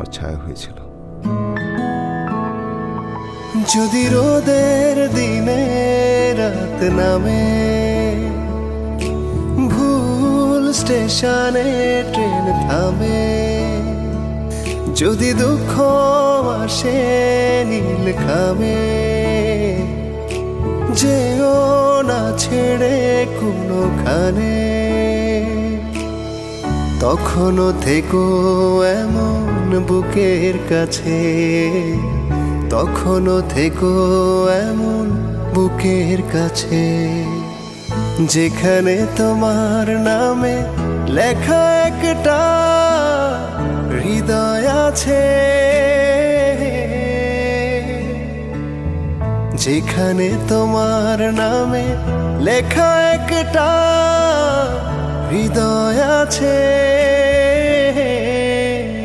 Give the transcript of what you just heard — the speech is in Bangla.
তোমার ছায়া হয়েছিল। যদি রোদের দিনে রাত নামে, ভুল স্টেশনে ট্রেন থামে, যদি দুঃখ আসে নীল খামে, যেও না ছেড়ে কোনোখানে, তখনও থেকো এমন বুকের কাছে, তখনও থেকো এমন বুকের কাছে, যেখানে তোমার নামে লেখা একটা হৃদয় আছে, যেখানে তোমার নামে লেখা একটা হৃদয় আছে।